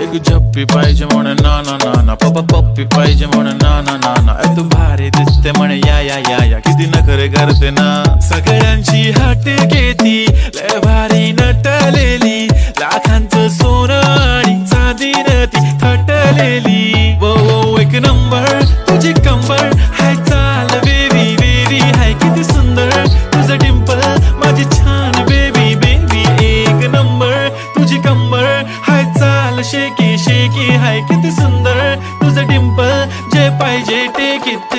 एक झप्पी पाहिजे म्हणे ना ना ना ना, पप्पा पप्पी पाहिजे म्हणे ना ना ना ना. तू भारी दिसते म्हणे या या या या, किती नखरे करते ना. सगळ्यांची हाट घेती लय भारी नटलेली, लाखांचं सोनं आणि चांदीनं ती थटलेली. वो वो एक नंबर तुझी कंबर हाय, चाल बेबी बेबी हाय किती सुंदर तुझं डिंपल माझी छान बेबी बेबी. एक नंबर तुझी कंबर हाय, चाल शेकी शेकी हाय किती सुंदर तुझं डिंपल, जे पाहिजे टेक इट.